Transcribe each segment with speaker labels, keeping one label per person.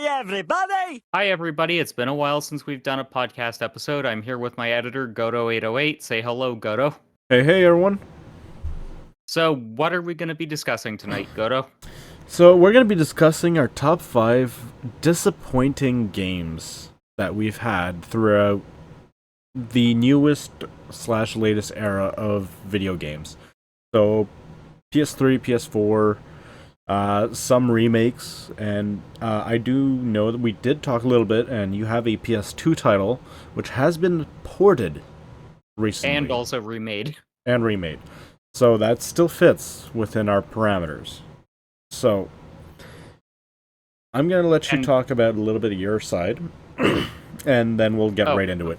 Speaker 1: everybody!
Speaker 2: Hi, everybody. It's been a while since we've done a podcast episode. I'm here with my editor, Godo808. Say hello, Godo.
Speaker 3: Hey, everyone.
Speaker 2: So, what are we going to be discussing tonight, Godo?
Speaker 3: So, we're going to be discussing our top 5 disappointing games that we've had throughout the newest / latest era of video games. So, PS3, PS4, some remakes, and I do know that we did talk a little bit, and you have a PS2 title, which has been ported recently.
Speaker 2: And also remade.
Speaker 3: And remade. So that still fits within our parameters. So, I'm going to let you talk about a little bit of your side, and then we'll get right into it.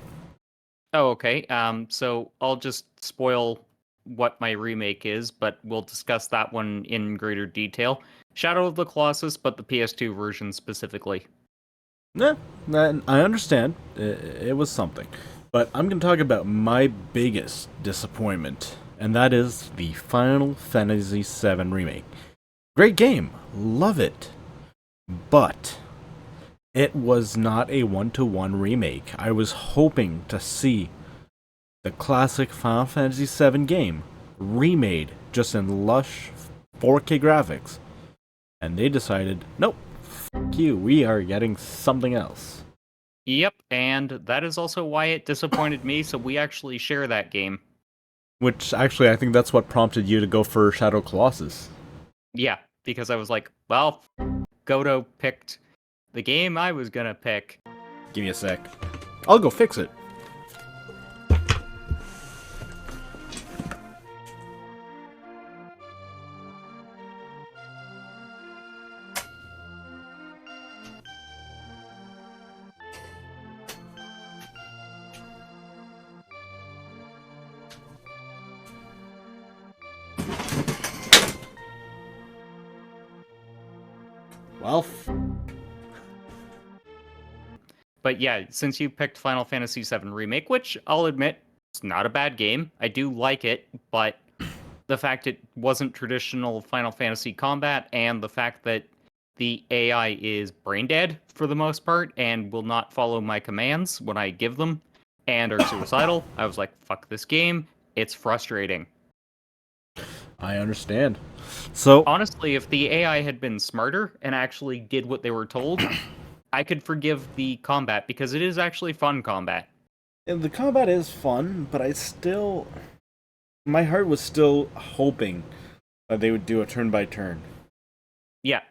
Speaker 2: Oh, okay. So I'll just spoil what my remake is, but we'll discuss that one in greater detail. Shadow of the Colossus, but the PS2 version specifically.
Speaker 3: Yeah, I understand. It was something. But I'm going to talk about my biggest disappointment, and that is the Final Fantasy VII Remake. Great game. Love it. But it was not a one-to-one remake. I was hoping to see the classic Final Fantasy VII game remade just in lush 4K graphics. And they decided, nope, f*** you, we are getting something else.
Speaker 2: Yep, and that is also why it disappointed me, so we actually share that game.
Speaker 3: Which, actually, I think that's what prompted you to go for Shadow Colossus.
Speaker 2: Yeah, because I was like, well, Godo picked the game I was gonna pick.
Speaker 3: Give me a sec. I'll go fix it. Well,
Speaker 2: but yeah, since you picked Final Fantasy VII Remake, which I'll admit, it's not a bad game. I do like it, but the fact it wasn't traditional Final Fantasy combat and the fact that the AI is brain dead for the most part and will not follow my commands when I give them and are suicidal, I was like, fuck this game. It's frustrating.
Speaker 3: I understand. So
Speaker 2: honestly, if the AI had been smarter and actually did what they were told, I could forgive the combat because it is actually fun combat.
Speaker 3: And the combat is fun, but my heart was still hoping that they would do a turn by turn.
Speaker 2: Yeah,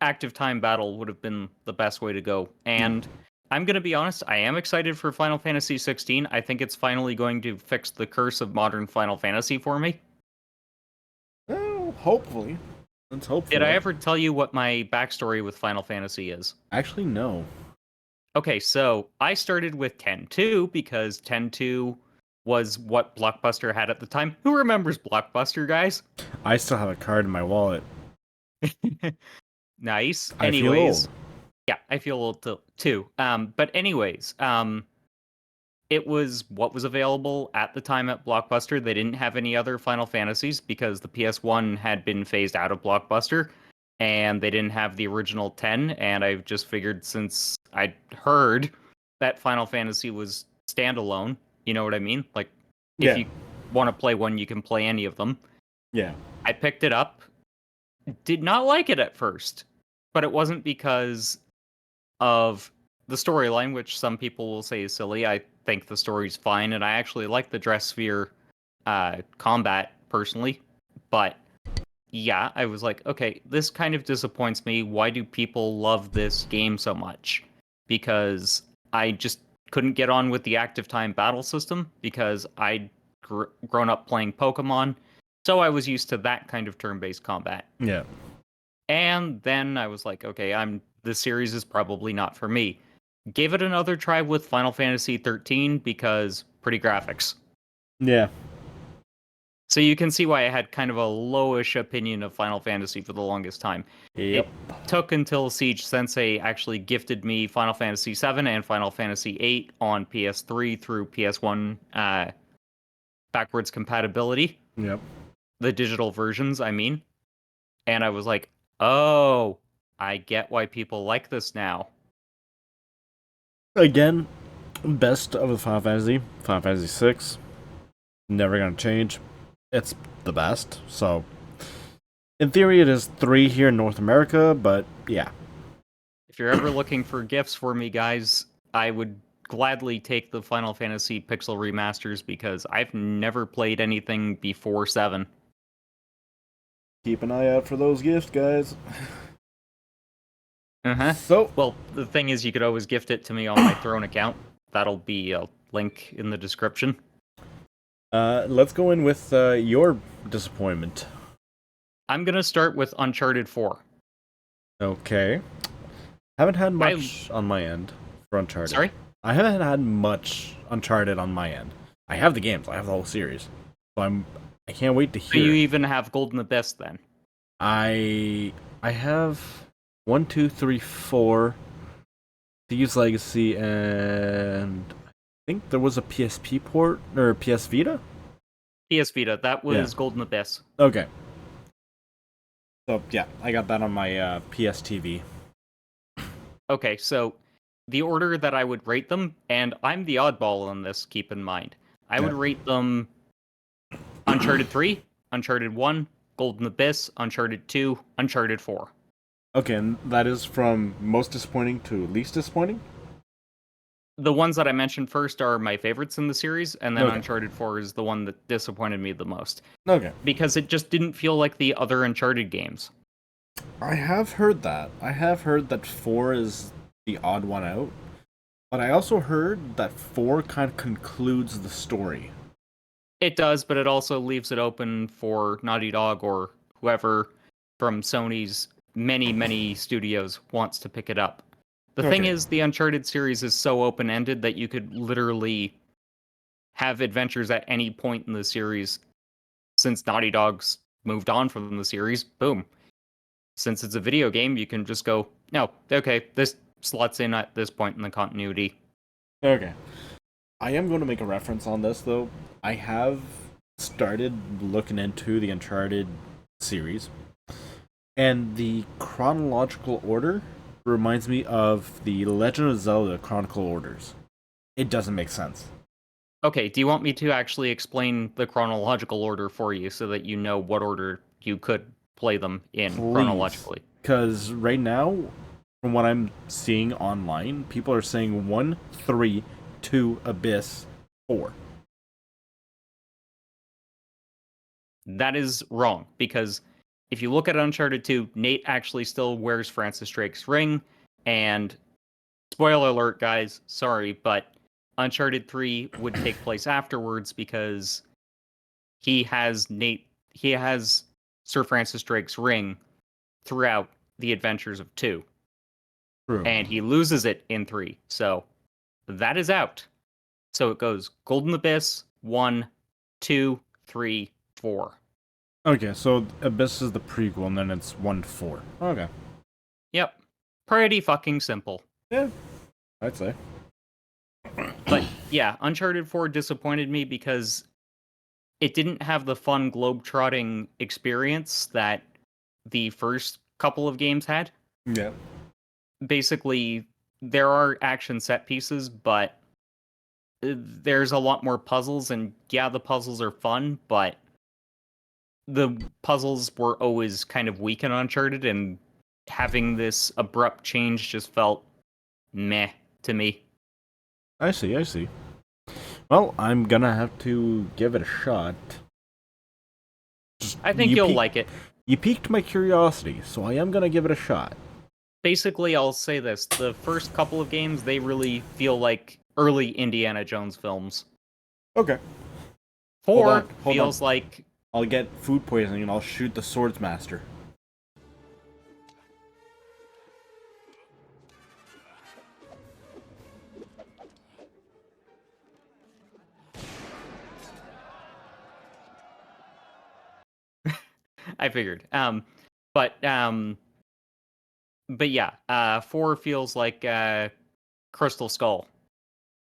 Speaker 2: active time battle would have been the best way to go. And I'm going to be honest, I am excited for Final Fantasy 16. I think it's finally going to fix the curse of modern Final Fantasy for me.
Speaker 3: Oh, hopefully. Let's hope for
Speaker 2: Did I
Speaker 3: it.
Speaker 2: ever tell you what my backstory with Final Fantasy is?
Speaker 3: Actually, no.
Speaker 2: Okay, so I started with 10.2 because 10.2 was what Blockbuster had at the time. Who remembers Blockbuster, guys?
Speaker 3: I still have a card in my wallet.
Speaker 2: Nice.
Speaker 3: I feel old.
Speaker 2: Yeah, I feel old too. But anyways, it was what was available at the time at Blockbuster. They didn't have any other Final Fantasies because the PS1 had been phased out of Blockbuster, and they didn't have the original 10. And I just figured since I'd heard that Final Fantasy was standalone, you know what I mean? Like, if you want to play one, you can play any of them.
Speaker 3: Yeah.
Speaker 2: I picked it up. Did not like it at first, but it wasn't because of the storyline, which some people will say is silly. I think the story's fine, and I actually like the dress sphere combat personally. But yeah, I was like, okay, this kind of disappoints me. Why do people love this game so much? Because I just couldn't get on with the active time battle system because I'd grown up playing Pokemon, so I was used to that kind of turn-based combat.
Speaker 3: Yeah.
Speaker 2: And then I was like, okay, this series is probably not for me. Gave it another try with Final Fantasy 13 because pretty graphics.
Speaker 3: Yeah.
Speaker 2: So you can see why I had kind of a lowish opinion of Final Fantasy for the longest time.
Speaker 3: Yep.
Speaker 2: It took until Siege Sensei actually gifted me Final Fantasy 7 and Final Fantasy 8 on PS3 through PS1 backwards compatibility.
Speaker 3: Yep.
Speaker 2: The digital versions, I mean. And I was like, oh, I get why people like this now.
Speaker 3: Again, best of the Final Fantasy, Final Fantasy 6. Never gonna change. It's the best. So, in theory, it is 3 here in North America, but yeah.
Speaker 2: If you're ever looking for gifts for me, guys, I would gladly take the Final Fantasy Pixel remasters because I've never played anything before 7.
Speaker 3: Keep an eye out for those gifts, guys.
Speaker 2: Uh-huh.
Speaker 3: So,
Speaker 2: Well, the thing is, you could always gift it to me on my Throne account. That'll be a link in the description.
Speaker 3: let's go in with your disappointment.
Speaker 2: I'm gonna start with Uncharted 4.
Speaker 3: Okay. Haven't had much on my end for Uncharted.
Speaker 2: Sorry?
Speaker 3: I haven't had much Uncharted on my end. I have the games. I have the whole series. So I can't wait to
Speaker 2: Do
Speaker 3: hear.
Speaker 2: you even have Golden Abyss then?
Speaker 3: I have 1, 2, 3, 4. Thieves Legacy, and I think there was a PSP port or PS Vita.
Speaker 2: PS Vita. That was Golden Abyss.
Speaker 3: Okay. So yeah, I got that on my PS TV.
Speaker 2: Okay, so the order that I would rate them, and I'm the oddball on this, keep in mind. I would rate them Uncharted 3, Uncharted 1, Golden Abyss, Uncharted 2, Uncharted 4.
Speaker 3: Okay, and that is from most disappointing to least disappointing?
Speaker 2: The ones that I mentioned first are my favorites in the series, and then Uncharted 4 is the one that disappointed me the most.
Speaker 3: Okay.
Speaker 2: Because it just didn't feel like the other Uncharted games.
Speaker 3: I have heard that. I have heard that 4 is the odd one out. But I also heard that 4 kind of concludes the story.
Speaker 2: It does, but it also leaves it open for Naughty Dog or whoever from Sony's many studios wants to pick it up. The thing is, the Uncharted series is so open-ended that you could literally have adventures at any point in the series. Since Naughty Dog's moved on from the series, boom. Since it's a video game, you can just go, no, okay, this slots in at this point in the continuity.
Speaker 3: Okay. I am going to make a reference on this, though. I have started looking into the Uncharted series, and the chronological order reminds me of the Legend of Zelda Chronicle Orders. It doesn't make sense.
Speaker 2: Okay, do you want me to actually explain the chronological order for you so that you know what order you could play them in chronologically?
Speaker 3: Because right now, from what I'm seeing online, people are saying 1, 3, 2, Abyss, 4.
Speaker 2: That is wrong, because if you look at Uncharted 2, Nate actually still wears Francis Drake's ring, and spoiler alert, guys, sorry, but Uncharted 3 would take place afterwards because he has Sir Francis Drake's ring throughout the adventures of 2.
Speaker 3: True.
Speaker 2: And he loses it in 3. So that is out. So it goes Golden Abyss, 1, 2, 3, 4.
Speaker 3: Okay, so Abyss is the prequel, and then it's 1 to 4. Okay.
Speaker 2: Yep. Pretty fucking simple.
Speaker 3: Yeah, I'd say.
Speaker 2: But yeah, Uncharted 4 disappointed me because it didn't have the fun globe-trotting experience that the first couple of games had.
Speaker 3: Yeah.
Speaker 2: Basically, there are action set pieces, but there's a lot more puzzles, and yeah, the puzzles are fun, but the puzzles were always kind of weak in Uncharted, and having this abrupt change just felt meh to me.
Speaker 3: I see. Well, I'm gonna have to give it a shot.
Speaker 2: I think you'll like it.
Speaker 3: You piqued my curiosity, so I am gonna give it a shot.
Speaker 2: Basically, I'll say this. The first couple of games, they really feel like early Indiana Jones films.
Speaker 3: Okay.
Speaker 2: 4 feels like...
Speaker 3: I'll get food poisoning and I'll shoot the swordsmaster.
Speaker 2: I figured. But yeah, 4 feels like Crystal Skull.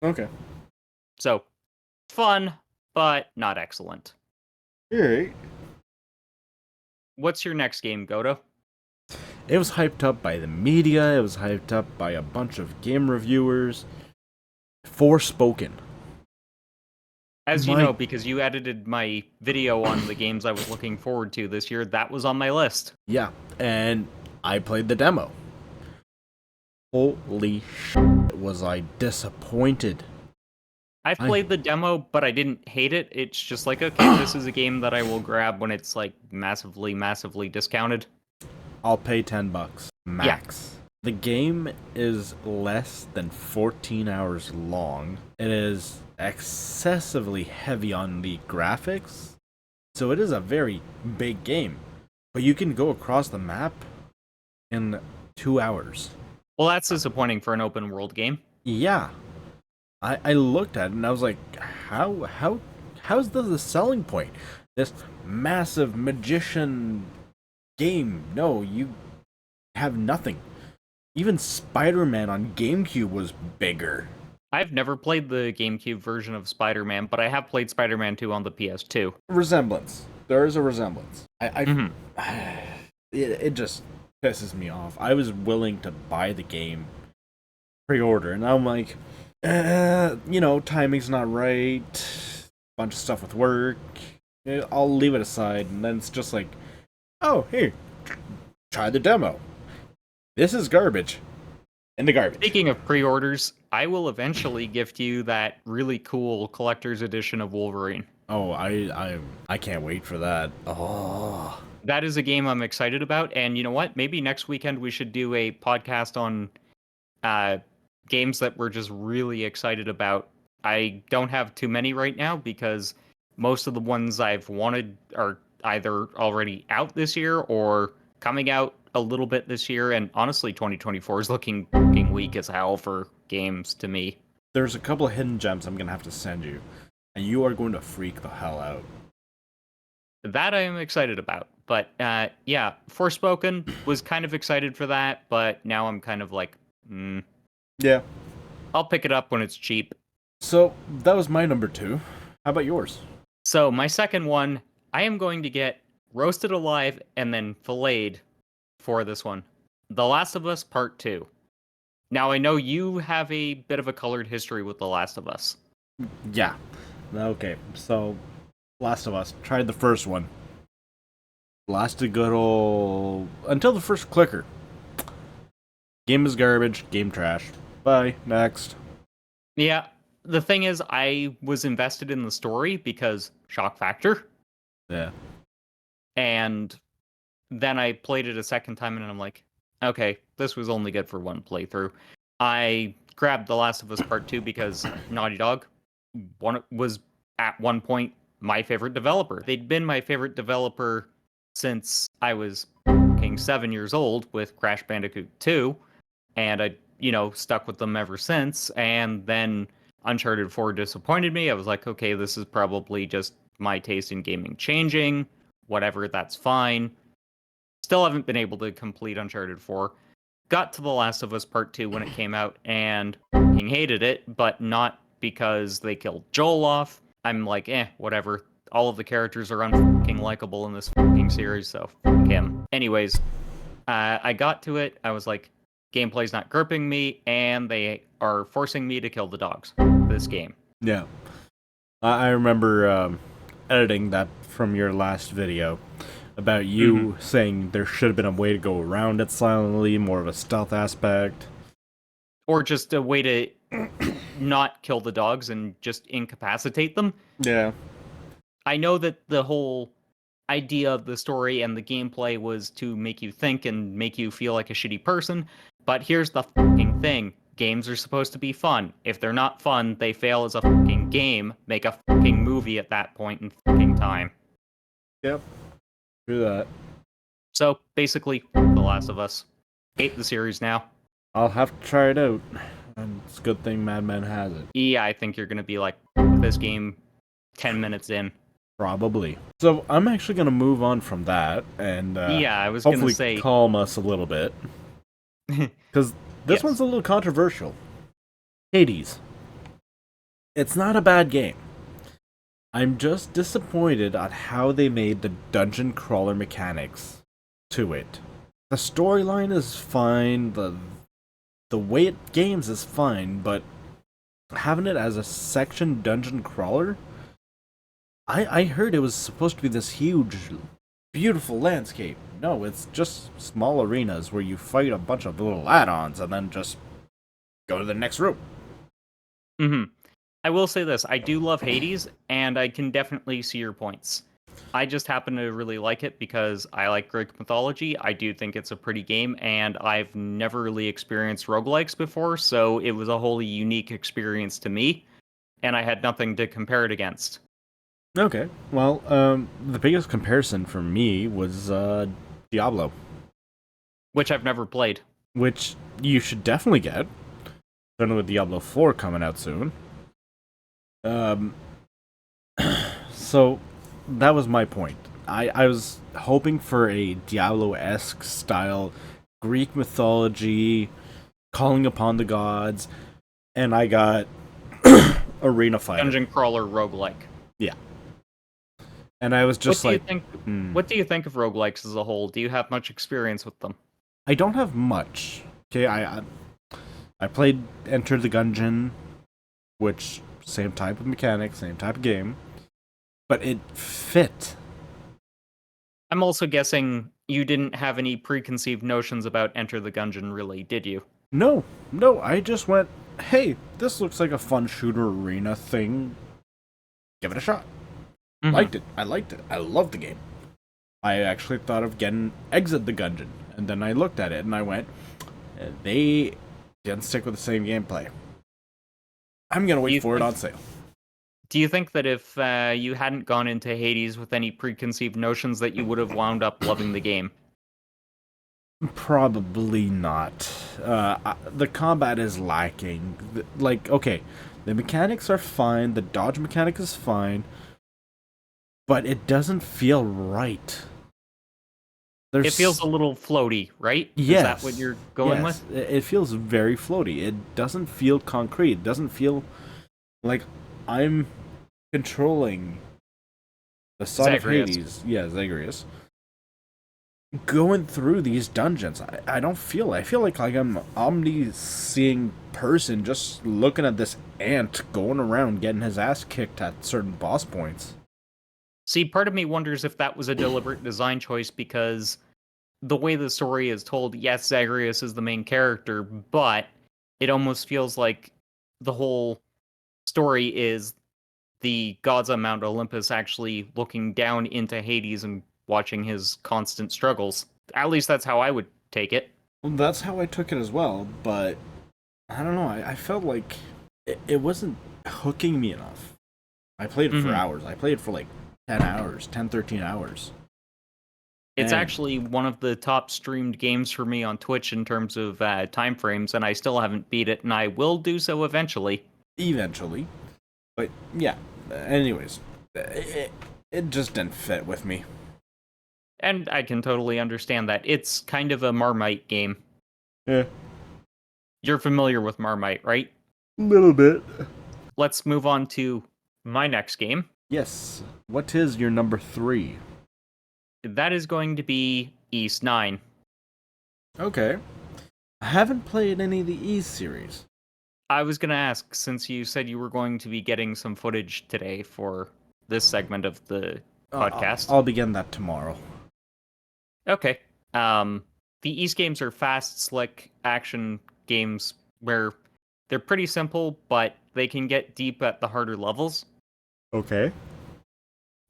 Speaker 3: Okay.
Speaker 2: So, fun, but not excellent.
Speaker 3: Alright.
Speaker 2: What's your next game, Godo?
Speaker 3: It was hyped up by the media, it was hyped up by a bunch of game reviewers. Forspoken.
Speaker 2: As you
Speaker 3: My
Speaker 2: know, because you edited my video on the games I was looking forward to this year, that was on my list.
Speaker 3: Yeah, and I played the demo. Holy shit, was I disappointed.
Speaker 2: I've played the demo, but I didn't hate it. It's just like, okay, this is a game that I will grab when it's like massively, massively discounted.
Speaker 3: I'll pay $10 max. Yeah. The game is less than 14 hours long. It is excessively heavy on the graphics, so it is a very big game. But you can go across the map in 2 hours.
Speaker 2: Well, that's disappointing for an open world game.
Speaker 3: Yeah. I looked at it and I was like, how's this a selling point? This massive magician game. No, you have nothing. Even Spider-Man on GameCube was bigger.
Speaker 2: I've never played the GameCube version of Spider-Man, but I have played Spider-Man 2 on the PS2.
Speaker 3: Resemblance. There is a resemblance.
Speaker 2: Mm-hmm.
Speaker 3: It just pisses me off. I was willing to buy the game pre-order, and I'm like, timing's not right. Bunch of stuff with work. I'll leave it aside, and then it's just like, oh, here, try the demo. This is garbage. In the garbage.
Speaker 2: Speaking of pre-orders, I will eventually gift you that really cool collector's edition of Wolverine.
Speaker 3: Oh, I can't wait for that. Oh.
Speaker 2: That is a game I'm excited about, and you know what? Maybe next weekend we should do a podcast on games that we're just really excited about. I don't have too many right now because most of the ones I've wanted are either already out this year or coming out a little bit this year, and honestly 2024 is looking fucking weak as hell for games to me.
Speaker 3: There's a couple of hidden gems I'm gonna have to send you, and you are going to freak the hell out.
Speaker 2: That I am excited about. But yeah, Forspoken was kind of excited for that, but now I'm kind of like,
Speaker 3: yeah,
Speaker 2: I'll pick it up when it's cheap.
Speaker 3: So that was my number 2. How about yours?
Speaker 2: So my second one, I am going to get roasted alive and then filleted for this one. The Last of Us Part 2. Now, I know you have a bit of a colored history with The Last of Us.
Speaker 3: Yeah. Okay, so Last of Us. Tried the first one. Lasted good old... until the first clicker. Game is garbage. Game trash. Bye. Next.
Speaker 2: Yeah. The thing is, I was invested in the story because shock factor.
Speaker 3: Yeah.
Speaker 2: And then I played it a second time and I'm like, okay, this was only good for one playthrough. I grabbed The Last of Us Part 2 because Naughty Dog was at one point my favorite developer. They'd been my favorite developer since I was 7 years old with Crash Bandicoot 2, and I, stuck with them ever since. And then Uncharted 4 disappointed me. I was like, okay, this is probably just my taste in gaming changing. Whatever, that's fine. Still haven't been able to complete Uncharted 4. Got to The Last of Us Part 2 when it came out and hated it, but not because they killed Joel off. I'm like, whatever. All of the characters are unfucking likable in this fucking series, so fuck him. Anyways, I got to it. I was like, gameplay's not gripping me, and they are forcing me to kill the dogs. This game.
Speaker 3: Yeah. I remember editing that from your last video about you saying there should have been a way to go around it silently, more of a stealth aspect.
Speaker 2: Or just a way to not kill the dogs and just incapacitate them.
Speaker 3: Yeah.
Speaker 2: I know that the whole idea of the story and the gameplay was to make you think and make you feel like a shitty person, but here's the fucking thing. Games are supposed to be fun. If they're not fun, they fail as a fucking game. Make a fucking movie at that point in fucking time.
Speaker 3: Yep. Do that.
Speaker 2: So, basically, The Last of Us. Hate the series now.
Speaker 3: I'll have to try it out. And it's a good thing Mad Men has it.
Speaker 2: Yeah, I think you're gonna be like, this game 10 minutes in.
Speaker 3: Probably. So, I'm actually gonna move on from that, and
Speaker 2: yeah, I was
Speaker 3: hopefully
Speaker 2: gonna say...
Speaker 3: calm us a little bit. Because this
Speaker 2: Yes.
Speaker 3: one's a little controversial. Hades. It's not a bad game. I'm just disappointed at how they made the dungeon crawler mechanics to it. the storyline is fine, the way it games is fine, but having it as a section dungeon crawler, I heard it was supposed to be this huge, beautiful landscape. No, it's just small arenas where you fight a bunch of little add-ons and then just go to the next room.
Speaker 2: Hmm. I will say this: I do love Hades, and I can definitely see your points. I just happen to really like it because I like Greek mythology. I do think it's a pretty game, and I've never really experienced roguelikes before, so it was a wholly unique experience to me, and I had nothing to compare it against.
Speaker 3: Okay, well, the biggest comparison for me was Diablo,
Speaker 2: Which I've never played.
Speaker 3: which you should definitely get. Certainly with Diablo 4 coming out soon. Um, so that was my point. I was hoping for a Diablo-esque style Greek mythology, calling upon the gods, and I got Arena Fighter.
Speaker 2: Dungeon crawler roguelike.
Speaker 3: Yeah. And I was just
Speaker 2: What do you
Speaker 3: like,
Speaker 2: think? What do you think of roguelikes as a whole? Do you have much experience with them?
Speaker 3: I don't have much. Okay, I played Enter the Gungeon, which same type of mechanic, same type of game, but it fit.
Speaker 2: I'm also guessing you didn't have any preconceived notions about Enter the Gungeon, really, did you?
Speaker 3: No, I just went, hey, this looks like a fun shooter arena thing. Give it a shot.
Speaker 2: Mhm.
Speaker 3: I liked it. I loved the game. I actually thought of getting Exit the Gungeon, and then I looked at it and I went, they didn't stick with the same gameplay. I'm gonna
Speaker 2: Do
Speaker 3: wait
Speaker 2: you
Speaker 3: for it
Speaker 2: think?
Speaker 3: on sale.
Speaker 2: Do you think that if you hadn't gone into Hades with any preconceived notions, that you would have wound up loving the game?
Speaker 3: Probably not. The combat is lacking. Like, okay, the mechanics are fine, the dodge mechanic is fine, but it doesn't feel right.
Speaker 2: It feels a little floaty, right? Is that what
Speaker 3: Yes,
Speaker 2: you're going
Speaker 3: yes,
Speaker 2: with?
Speaker 3: it feels very floaty. It doesn't feel concrete. It doesn't feel like I'm controlling the son of
Speaker 2: Zagreus.
Speaker 3: Hades. Yeah, Zagreus. Going through these dungeons, I don't feel it. I feel like I'm omni-seeing person just looking at this ant going around getting his ass kicked at certain boss points.
Speaker 2: See, part of me wonders if that was a deliberate design choice because the way the story is told, yes, Zagreus is the main character, but it almost feels like the whole story is the gods on Mount Olympus actually looking down into Hades and watching his constant struggles. At least that's how I would take it.
Speaker 3: Well, that's how I took it as well, but I don't know. I felt like it wasn't hooking me enough. I played it for
Speaker 2: Hmm.
Speaker 3: hours. I played it for like 10 hours, 10, 13 hours.
Speaker 2: It's
Speaker 3: And
Speaker 2: actually one of the top streamed games for me on Twitch in terms of time frames, and I still haven't beat it, and I will do so eventually.
Speaker 3: eventually, but yeah, anyways, it just didn't fit with me.
Speaker 2: And I can totally understand that. It's kind of a Marmite game.
Speaker 3: Yeah,
Speaker 2: You're familiar with Marmite, right?
Speaker 3: a little bit.
Speaker 2: Let's move on to my next game.
Speaker 3: Yes. What is your number 3?
Speaker 2: That is going to be East 9.
Speaker 3: Okay. I haven't played any of the E series.
Speaker 2: I was going to ask, since you said you were going to be getting some footage today for this segment of the podcast.
Speaker 3: I'll begin that tomorrow.
Speaker 2: Okay. Um, the East games are fast, slick action games where they're pretty simple, but they can get deep at the harder levels.
Speaker 3: Okay.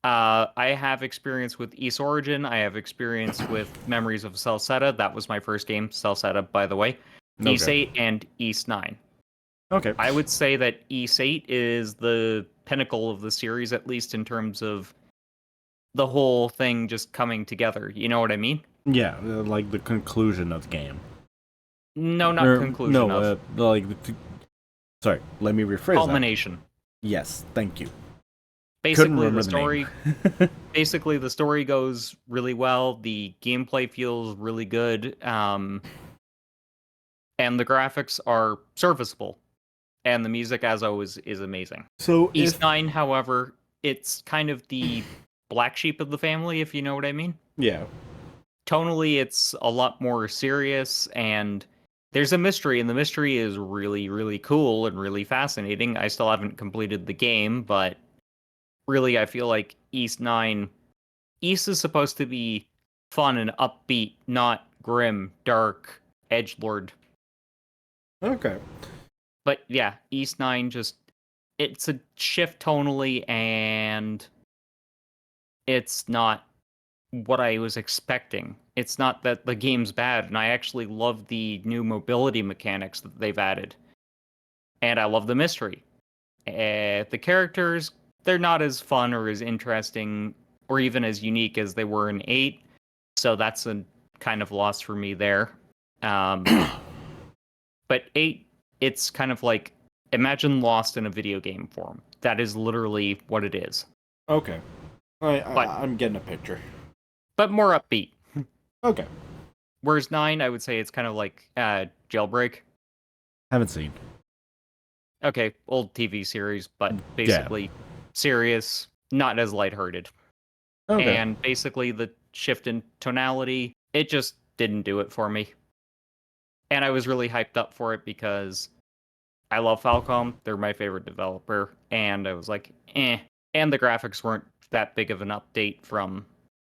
Speaker 2: I have experience with East Origin. I have experience with Memories of Celceta. That was my first game, Celceta, by the way. East
Speaker 3: Okay.
Speaker 2: 8 and East 9.
Speaker 3: Okay.
Speaker 2: I would say that East 8 is the pinnacle of the series, at least in terms of the whole thing just coming together. You know what I mean?
Speaker 3: Yeah, like the conclusion of the game.
Speaker 2: No, not
Speaker 3: Or
Speaker 2: conclusion
Speaker 3: no,
Speaker 2: of.
Speaker 3: like sorry, let me rephrase that.
Speaker 2: Culmination.
Speaker 3: Yes, thank you. Couldn't
Speaker 2: Basically,
Speaker 3: remember
Speaker 2: the
Speaker 3: the
Speaker 2: story.
Speaker 3: name.
Speaker 2: Basically, the story goes really well. The gameplay feels really good. And the graphics are serviceable. And the music, as always, is amazing.
Speaker 3: So
Speaker 2: East 9, however, it's kind of the black sheep of the family, if you know what I mean.
Speaker 3: yeah,
Speaker 2: tonally it's a lot more serious, and there's a mystery, and the mystery is really, really cool and really fascinating. I still haven't completed the game, but really I feel like East is supposed to be fun and upbeat, not grim, dark, edgelord.
Speaker 3: Okay.
Speaker 2: But yeah, East 9 just it's a shift tonally, and it's not what I was expecting. It's not that the game's bad, and I actually love the new mobility mechanics that they've added. And I love the mystery. The characters, they're not as fun or as interesting or even as unique as they were in 8, so that's a kind of loss for me there. But 8, it's kind of like, imagine Lost in a video game form. That is literally what it is.
Speaker 3: Okay.
Speaker 2: But
Speaker 3: I'm getting a picture.
Speaker 2: but more upbeat.
Speaker 3: Okay.
Speaker 2: Whereas 9, I would say it's kind of like Jailbreak.
Speaker 3: Haven't seen.
Speaker 2: Okay, old TV series, but
Speaker 3: Yeah.
Speaker 2: basically serious, not as lighthearted.
Speaker 3: Okay.
Speaker 2: And basically the shift in tonality, it just didn't do it for me. And I was really hyped up for it because I love Falcom, they're my favorite developer, and I was like, eh. And the graphics weren't that big of an update from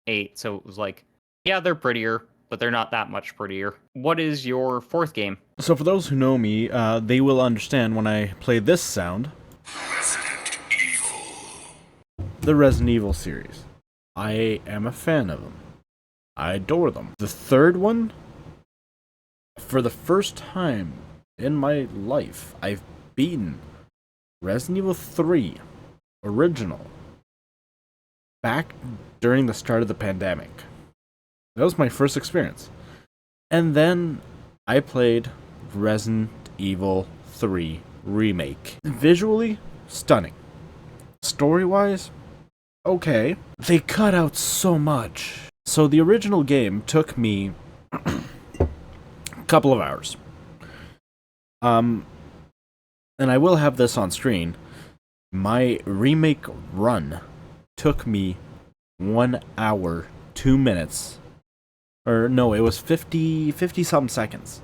Speaker 2: 8, so it was like, yeah, they're prettier, but they're not that much prettier. What is your fourth game?
Speaker 3: So for those who know me, they will understand when I play this sound.
Speaker 1: Resident Evil.
Speaker 3: The Resident Evil series. I am a fan of them. I adore them. The third one, for the first time in my life, I've beaten Resident Evil 3 original back during the start of the pandemic. That was my first experience. And then I played Resident Evil 3 Remake. Visually, stunning. Story-wise, okay. They cut out so much. So the original game took me a couple of hours. And I will have this on screen. My remake run took me 1 hour, 2 minutes. Or no, it was 50 something seconds.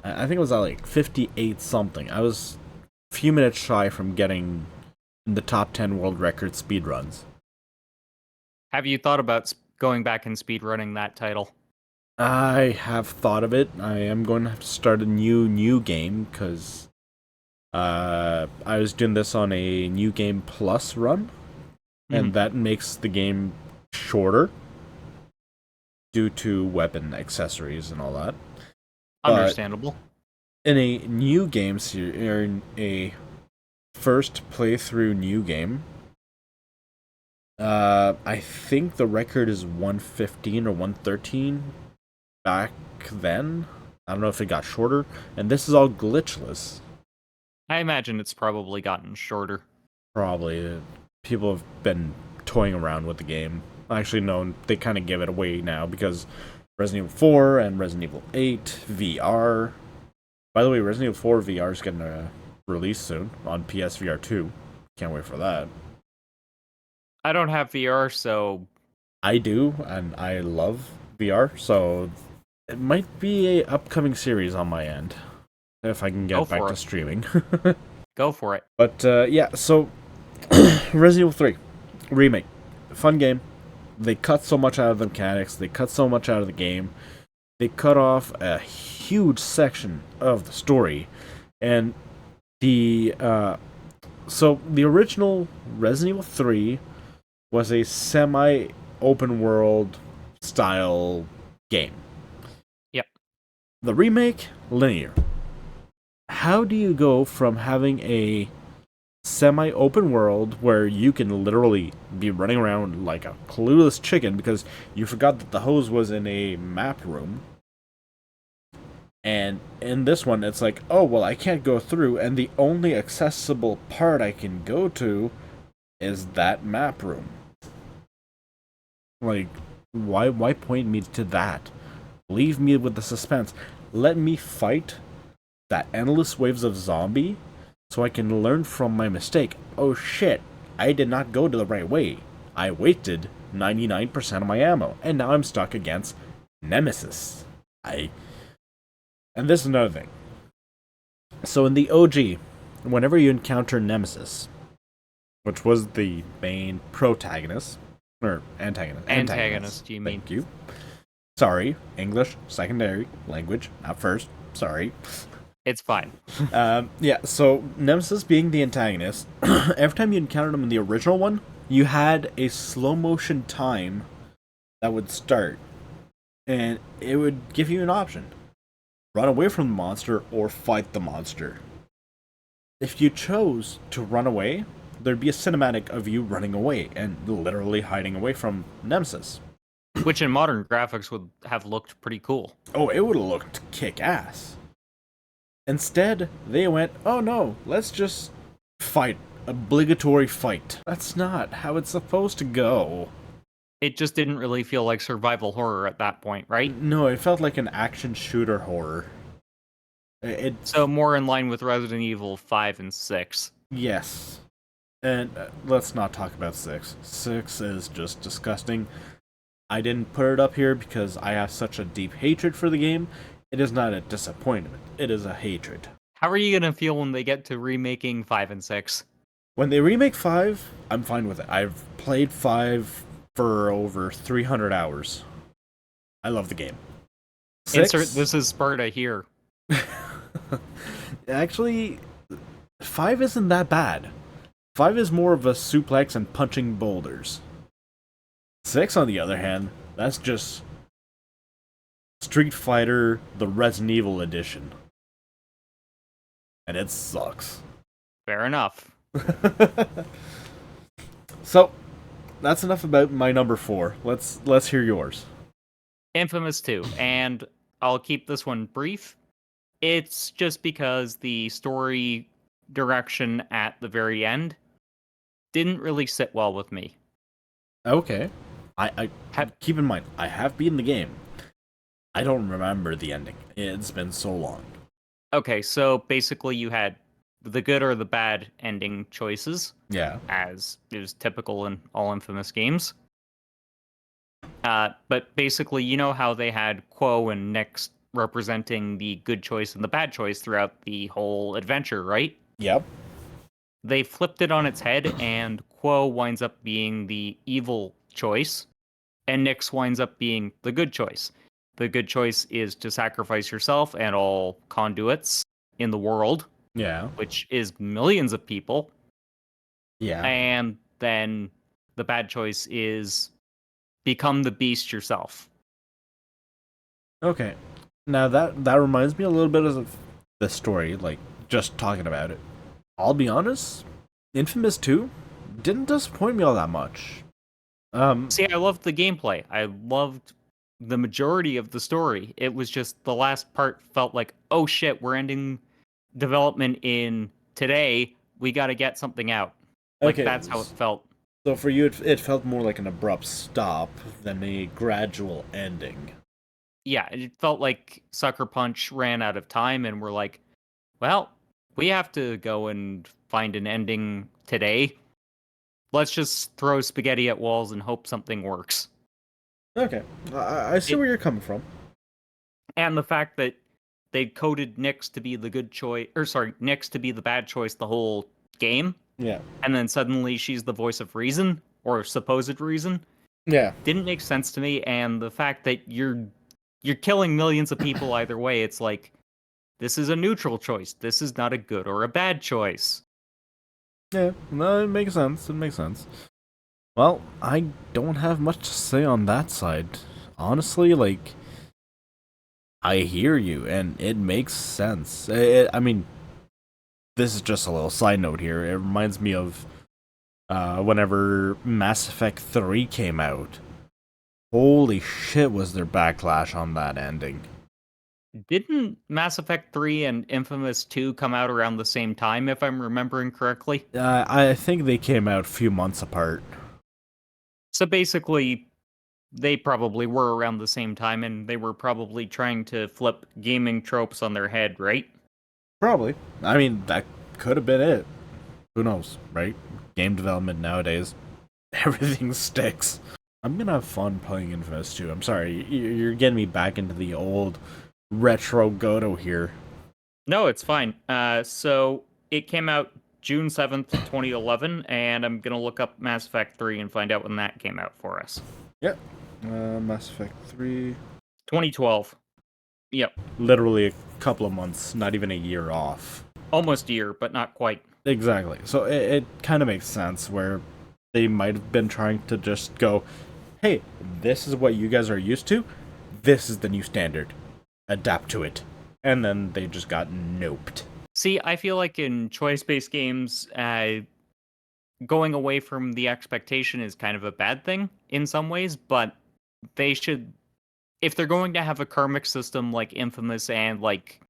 Speaker 3: I think it was like 58 something. I was a few minutes shy from getting in the top 10 world record speedruns.
Speaker 2: Have you thought about going back and speedrunning that title?
Speaker 3: I have thought of it. I am going to have to start a new game because I was doing this on a New Game Plus run, and that makes the game shorter due to weapon accessories and all that.
Speaker 2: Understandable.
Speaker 3: In a new game series, or in a first playthrough new game, I think the record is 115 or 113 back then. I don't know if it got shorter, and this is all glitchless.
Speaker 2: I imagine it's probably gotten shorter.
Speaker 3: Probably. People have been toying around with the game. Actually, no, they kind of give it away now because Resident Evil 4 and Resident Evil 8 VR. By the way, Resident Evil 4 VR is getting a release soon on PSVR 2. Can't wait for that.
Speaker 2: I don't have VR, so
Speaker 3: I do, and I love VR, so it might be a upcoming series on my end if I can
Speaker 2: Go
Speaker 3: get back
Speaker 2: for
Speaker 3: to
Speaker 2: it.
Speaker 3: streaming.
Speaker 2: go for it.
Speaker 3: But yeah, so Resident Evil 3 remake, fun game. They cut so much out of the mechanics. They cut so much out of the game. They cut off a huge section of the story, and the so the original Resident Evil 3 was a semi-open world style game.
Speaker 2: Yep.
Speaker 3: The remake, linear. How do you go from having a semi-open world where you can literally be running around like a clueless chicken because you forgot that the hose was in a map room, and in this one it's like, oh well, I can't go through, and the only accessible part I can go to is that map room. Like, why point me to that? Leave me with the suspense. Let me fight that endless waves of zombie so I can learn from my mistake. Oh shit, I did not go to the right way. I waited 99% of my ammo, and now I'm stuck against Nemesis. And this is another thing. So in the OG, whenever you encounter Nemesis, which was the main protagonist, or
Speaker 2: Antagonist, you mean?
Speaker 3: Thank you. Sorry, English, secondary language, not first. Sorry.
Speaker 2: It's fine.
Speaker 3: Yeah, so Nemesis being the antagonist, every time you encountered him in the original one, you had a slow motion time that would start, and it would give you an option. Run away from the monster or fight the monster. If you chose to run away, there'd be a cinematic of you running away and literally hiding away from Nemesis.
Speaker 2: Which in modern graphics would have looked pretty cool.
Speaker 3: Oh, it would have looked kick-ass. Instead, they went, oh no, let's just fight. Obligatory fight. That's not how it's supposed to go.
Speaker 2: It just didn't really feel like survival horror at that point, right?
Speaker 3: No, it felt like an action shooter horror.
Speaker 2: So more in line with Resident Evil 5 and 6.
Speaker 3: Yes. And let's not talk about 6. 6 is just disgusting. I didn't put it up here because I have such a deep hatred for the game. It is not a disappointment. It is a hatred.
Speaker 2: How are you gonna feel when they get to remaking 5 and 6?
Speaker 3: When they remake 5, I'm fine with it. I've played 5 for over 300 hours. I love the game. 6?
Speaker 2: Insert this is Sparta here.
Speaker 3: Actually, 5 isn't that bad. 5 is more of a suplex and punching boulders. 6, on the other hand, that's just Street Fighter, the Resident Evil edition. And it sucks.
Speaker 2: Fair enough.
Speaker 3: So, that's enough about my number 4. Let's hear yours.
Speaker 2: Infamous 2, and I'll keep this one brief. It's just because the story direction at the very end didn't really sit well with me.
Speaker 3: Okay. I keep in mind, I have beaten the game. I don't remember the ending. It's been so long.
Speaker 2: Okay, so basically you had the good or the bad ending choices.
Speaker 3: Yeah.
Speaker 2: As is typical in all Infamous games. But basically, you know how they had Quo and Nyx representing the good choice and the bad choice throughout the whole adventure, right?
Speaker 3: Yep.
Speaker 2: They flipped it on its head, and Quo winds up being the evil choice, and Nyx winds up being the good choice. The good choice is to sacrifice yourself and all conduits in the world,
Speaker 3: Yeah.
Speaker 2: which is millions of people.
Speaker 3: Yeah.
Speaker 2: And then the bad choice is become the beast yourself.
Speaker 3: Okay. Now that reminds me a little bit of the story, like just talking about it. I'll be honest, Infamous 2 didn't disappoint me all that much.
Speaker 2: See, I loved the gameplay. I loved the majority of the story. It was just the last part felt like, oh shit, we're ending development in today. We got to get something out. Like,
Speaker 3: okay,
Speaker 2: that's how it felt.
Speaker 3: So for you, it felt more like an abrupt stop than a gradual ending.
Speaker 2: Yeah, it felt like Sucker Punch ran out of time and we're like, well, we have to go and find an ending today. Let's just throw spaghetti at walls and hope something works.
Speaker 3: Okay, I see where you're coming from.
Speaker 2: And the fact that they coded Nyx to be the good choice, Nyx to be the bad choice the whole game.
Speaker 3: Yeah.
Speaker 2: And then suddenly she's the voice of reason, or supposed reason.
Speaker 3: Yeah.
Speaker 2: Didn't make sense to me, and the fact that you're killing millions of people either way, it's like, this is a neutral choice. This is not a good or a bad choice.
Speaker 3: Yeah, no, it makes sense. It makes sense. Well, I don't have much to say on that side. Honestly, like, I hear you, and it makes sense. I mean, this is just a little side note here. It reminds me of whenever Mass Effect 3 came out. Holy shit, was there backlash on that ending.
Speaker 2: Didn't Mass Effect 3 and Infamous 2 come out around the same time, if I'm remembering correctly?
Speaker 3: I think they came out a few months apart.
Speaker 2: So basically, they probably were around the same time, and they were probably trying to flip gaming tropes on their head, right?
Speaker 3: Probably. I mean, that could have been it. Who knows, right? Game development nowadays, everything sticks. I'm gonna have fun playing Infamous 2. I'm sorry, you're getting me back into the old retro Godo here.
Speaker 2: No, it's fine. So it came out June 7th, 2011, and I'm gonna look up Mass Effect 3 and find out when that came out for us.
Speaker 3: Yep. Mass Effect 3.
Speaker 2: 2012. Yep.
Speaker 3: Literally a couple of months, not even a year off.
Speaker 2: Almost a year, but not quite.
Speaker 3: Exactly. So it kind of makes sense where they might have been trying to just go, hey, this is what you guys are used to. This is the new standard. Adapt to it. And then they just got noped.
Speaker 2: See, I feel like in choice-based games, going away from the expectation is kind of a bad thing in some ways, but they should, if they're going to have a karmic system like Infamous and like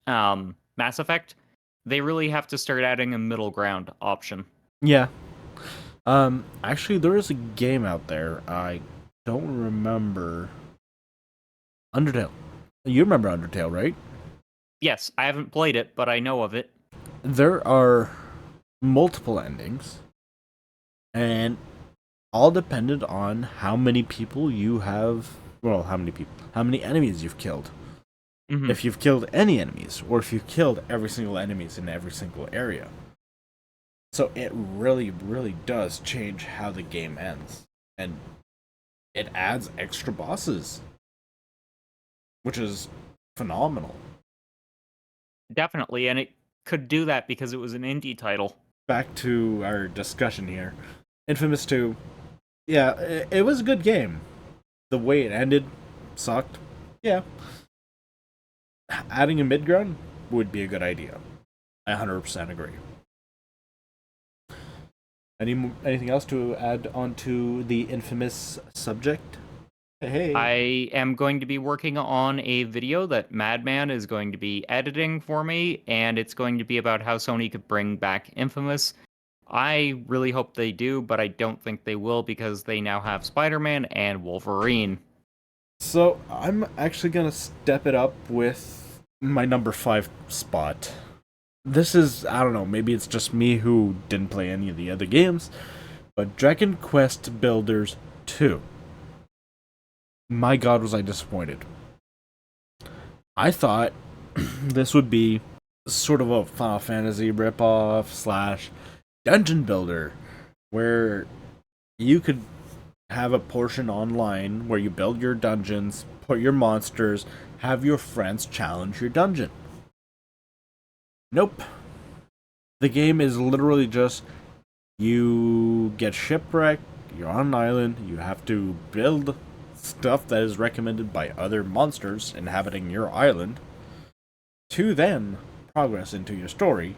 Speaker 2: Mass Effect, they really have to start adding a middle ground option.
Speaker 3: Yeah. Actually, there is a game out there. I don't remember. Undertale. You remember Undertale, right?
Speaker 2: Yes, I haven't played it, but I know of it.
Speaker 3: There are multiple endings, and all dependent on how many people you have. Well, how many enemies you've killed.
Speaker 2: Mhm.
Speaker 3: If you've killed any enemies, or if you've killed every single enemies in every single area. So it really, really does change how the game ends. And it adds extra bosses, which is phenomenal.
Speaker 2: Definitely, and it could do that because it was an indie title.
Speaker 3: Back to our discussion here. Infamous 2, yeah, it was a good game. The way it ended sucked. Yeah. Adding a mid-ground would be a good idea. I 100% agree. Anything else to add onto the Infamous subject? Hey.
Speaker 2: I am going to be working on a video that Madman is going to be editing for me, and it's going to be about how Sony could bring back Infamous. I really hope they do, but I don't think they will because they now have Spider-Man and Wolverine.
Speaker 3: So I'm actually gonna step it up with my number 5 spot. This is, I don't know, maybe it's just me who didn't play any of the other games, but Dragon Quest Builders 2. My god, was I disappointed. I thought this would be sort of a Final Fantasy ripoff slash dungeon builder, where you could have a portion online where you build your dungeons, put your monsters, have your friends challenge your dungeon. Nope. The game is literally just you get shipwrecked, you're on an island, you have to build stuff that is recommended by other monsters inhabiting your island to then progress into your story.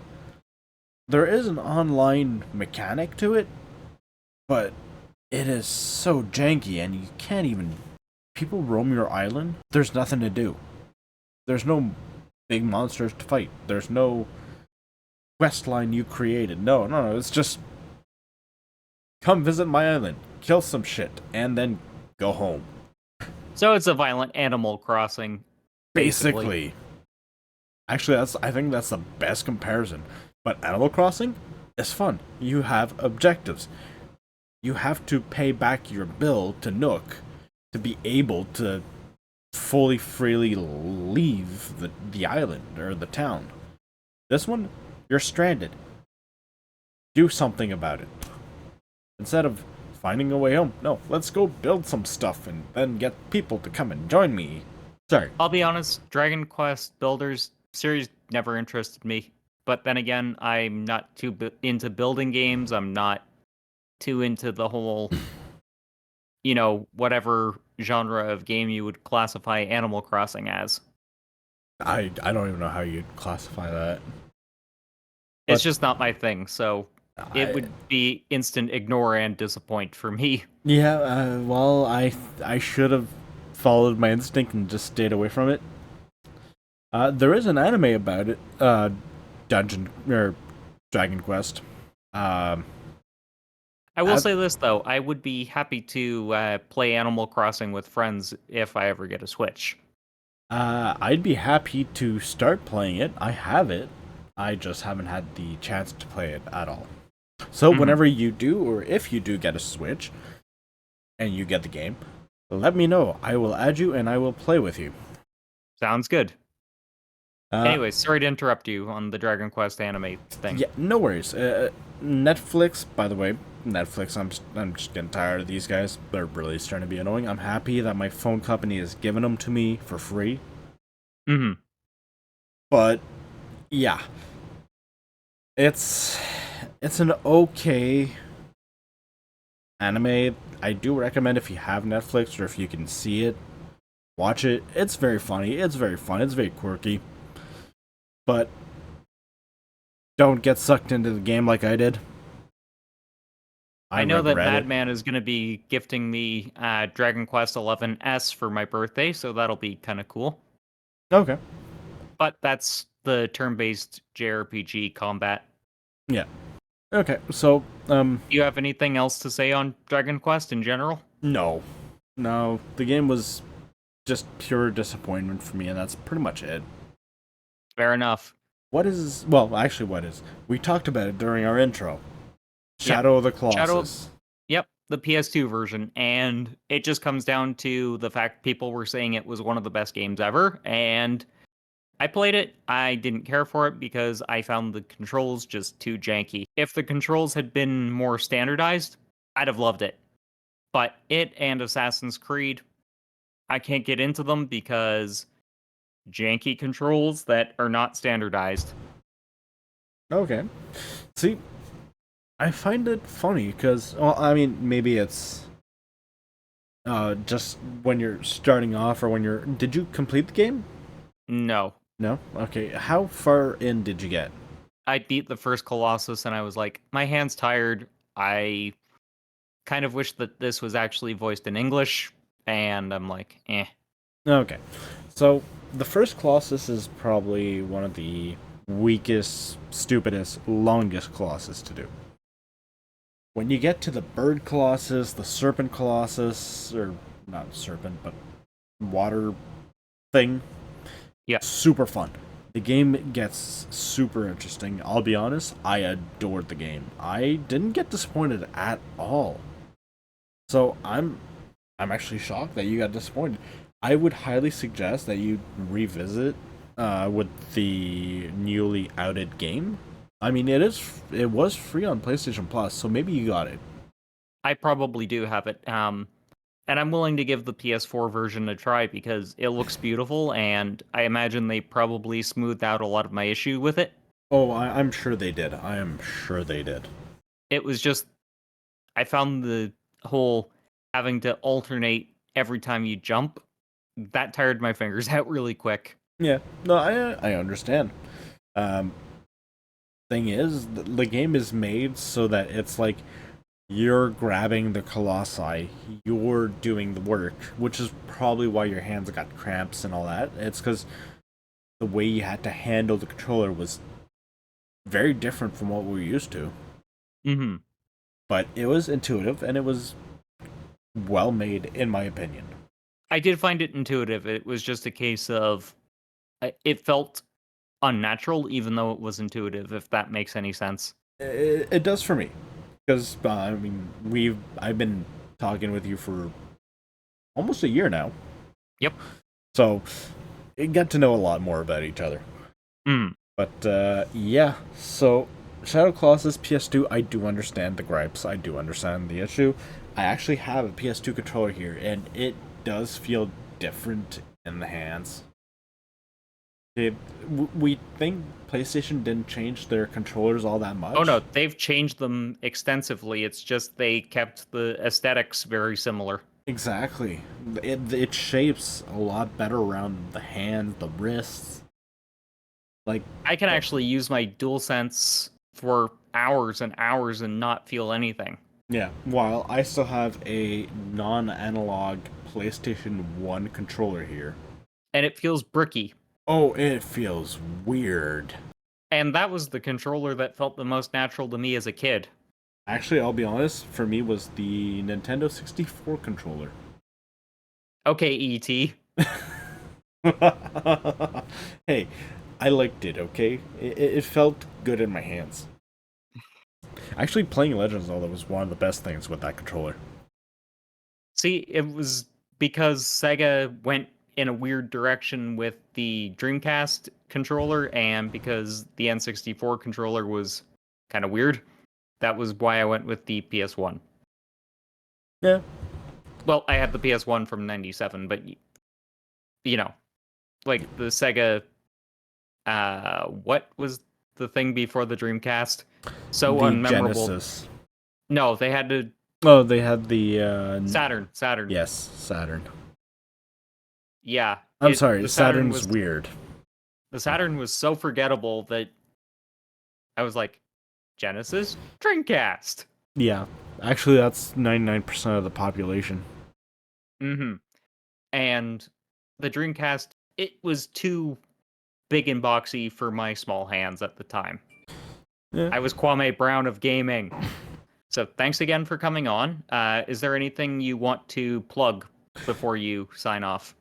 Speaker 3: There is an online mechanic to it, but it is so janky and you can't even... People roam your island, there's nothing to do. There's no big monsters to fight. There's no quest line you created. No, it's just... Come visit my island, kill some shit, and then go home.
Speaker 2: So it's a violent Animal Crossing.
Speaker 3: Basically. Actually, I think that's the best comparison. But Animal Crossing is fun. You have objectives. You have to pay back your bill to Nook to be able to fully, freely leave the island or the town. This one, you're stranded. Do something about it. Instead of finding a way home, no, let's go build some stuff and then get people to come and join me. Sorry.
Speaker 2: I'll be honest, Dragon Quest Builders series never interested me. But then again, I'm not too into building games. I'm not too into the whole, whatever genre of game you would classify Animal Crossing as.
Speaker 3: I don't even know how you'd classify that.
Speaker 2: It's just not my thing, so it would be instant ignore and disappoint for me.
Speaker 3: Yeah, well, I should have followed my instinct and just stayed away from it. There is an anime about it, Dungeon or Dragon Quest.
Speaker 2: I will say this though, I would be happy to play Animal Crossing with friends if I ever get a Switch.
Speaker 3: I'd be happy to start playing it. I have it. I just haven't had the chance to play it at all. So whenever you do, or if you do get a Switch, and you get the game, let me know. I will add you and I will play with you.
Speaker 2: Sounds good.
Speaker 3: Uh,
Speaker 2: Anyway, sorry to interrupt you on the Dragon Quest anime thing.
Speaker 3: Yeah, no worries. Netflix, by the way, Netflix. I'm just getting tired of these guys. They're really starting to be annoying. I'm happy that my phone company is giving them to me for free.
Speaker 2: Mm-hmm.
Speaker 3: But yeah, it's an okay anime. I do recommend if you have Netflix or if you can see it, watch it. It's very funny. It's very fun. It's very quirky. But don't get sucked into the game like I did.
Speaker 2: I know that
Speaker 3: regret it.
Speaker 2: Madman is going to be gifting me Dragon Quest 11S for my birthday, so that'll be kind of cool.
Speaker 3: Okay.
Speaker 2: But that's the turn-based JRPG combat.
Speaker 3: Yeah. Okay. So,
Speaker 2: Do you have anything else to say on Dragon Quest in general?
Speaker 3: no. No, the game was just pure disappointment for me, and that's pretty much it.
Speaker 2: Fair enough.
Speaker 3: What is. Well, actually, what is. We talked about it during our intro. Shadow of the Colossus.
Speaker 2: Yep, the PS2 version, and it just comes down to the fact people were saying it was one of the best games ever, and I played it. I didn't care for it because I found the controls just too janky. If the controls had been more standardized, I'd have loved it. But it and Assassin's Creed, I can't get into them because janky controls that are not standardized.
Speaker 3: Okay. See, I find it funny because, well, I mean, maybe it's just when you're starting off or when you're. Did you complete the game?
Speaker 2: No.
Speaker 3: No? Okay. How far in did you get?
Speaker 2: I beat the first Colossus and I was like, my hand's tired. I kind of wish that this was actually voiced in English, and I'm like, eh.
Speaker 3: Okay. So, the first Colossus is probably one of the weakest, stupidest, longest Colossus to do. When you get to the Bird Colossus, the Serpent Colossus, or not serpent, but water thing,
Speaker 2: Yeah.
Speaker 3: super fun. The game gets super interesting. I'll be honest, I adored the game. I didn't get disappointed at all. So I'm actually shocked that you got disappointed. I would highly suggest that you revisit with the newly outed game. I mean, it was free on PlayStation Plus, so maybe you got it.
Speaker 2: I probably do have it. And I'm willing to give the PS4 version a try because it looks beautiful, and I imagine they probably smoothed out a lot of my issue with it.
Speaker 3: Oh, I'm sure they did. I am sure they did.
Speaker 2: It was just, I found the whole having to alternate every time you jump, that tired my fingers out really quick.
Speaker 3: Yeah, no, I understand. Um, thing is, the game is made so that it's like you're grabbing the colossi, you're doing the work, which is probably why your hands got cramps and all that. It's because the way you had to handle the controller was very different from what we're used to.
Speaker 2: Mm-hmm.
Speaker 3: But it was intuitive and it was well made, in my opinion.
Speaker 2: I did find it intuitive. It was just a case of it felt unnatural, even though it was intuitive, if that makes any sense.
Speaker 3: It does for me, because I mean I've been talking with you for almost a year now.
Speaker 2: Yep.
Speaker 3: So it got to know a lot more about each other.
Speaker 2: Mm.
Speaker 3: But yeah, so Shadow Colossus PS2, I do understand the gripes. I do understand the issue. I actually have a PS2 controller here, and it does feel different in the hands. We think PlayStation didn't change their controllers all that much.
Speaker 2: Oh no, they've changed them extensively. It's just they kept the aesthetics very similar.
Speaker 3: Exactly. It shapes a lot better around the hands, the wrists. Like,
Speaker 2: I can actually use my DualSense for hours and hours and not feel anything.
Speaker 3: yeah, while I still have a non-analog PlayStation 1 controller here.
Speaker 2: And it feels bricky.
Speaker 3: Oh, it feels weird.
Speaker 2: And that was the controller that felt the most natural to me as a kid.
Speaker 3: Actually, I'll be honest, for me was the Nintendo 64 controller.
Speaker 2: Okay, E.T.
Speaker 3: Hey, I liked it, okay? It felt good in my hands. Actually, playing Legends of Zelda was one of the best things with that controller.
Speaker 2: See, it was because Sega went in a weird direction with the Dreamcast controller, and because the N64 controller was kind of weird, that was why I went with the PS1.
Speaker 3: Yeah.
Speaker 2: Well, I had the PS1 from '97, but you know, like the Sega. What was the thing before the Dreamcast? So
Speaker 3: The
Speaker 2: unmemorable.
Speaker 3: Genesis.
Speaker 2: No, they had to
Speaker 3: Oh, they had the
Speaker 2: Saturn. Saturn.
Speaker 3: Yes, Saturn.
Speaker 2: Yeah.
Speaker 3: I'm sorry,
Speaker 2: The Saturn
Speaker 3: Saturn's
Speaker 2: was
Speaker 3: weird.
Speaker 2: the Saturn was so forgettable that I was like, Genesis, Dreamcast.
Speaker 3: Yeah. Actually, that's 99% of the population.
Speaker 2: Mm-hmm. And the Dreamcast, it was too big and boxy for my small hands at the time.
Speaker 3: Yeah.
Speaker 2: I was Kwame Brown of gaming. So thanks again for coming on. Is there anything you want to plug before you sign off?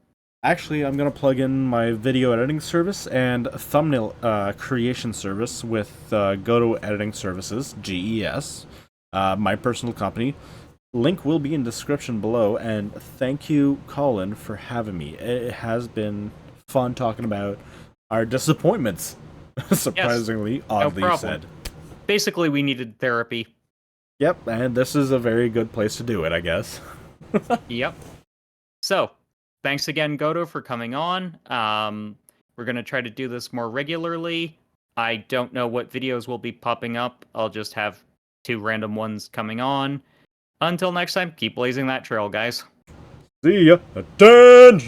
Speaker 3: Actually, I'm going to plug in my video editing service and thumbnail creation service with Godo Editing Services, GES, my personal company. Link will be in description below, and thank you, Colin, for having me. It has been fun talking about our disappointments, surprisingly, oddly
Speaker 2: problem.
Speaker 3: said.
Speaker 2: Basically, we needed therapy.
Speaker 3: Yep, and this is a very good place to do it, I guess.
Speaker 2: Yep. So, thanks again, Godo, for coming on. We're going to try to do this more regularly. I don't know what videos will be popping up. I'll just have 2 random ones coming on. Until next time, keep blazing that trail, guys.
Speaker 3: See ya. Attention!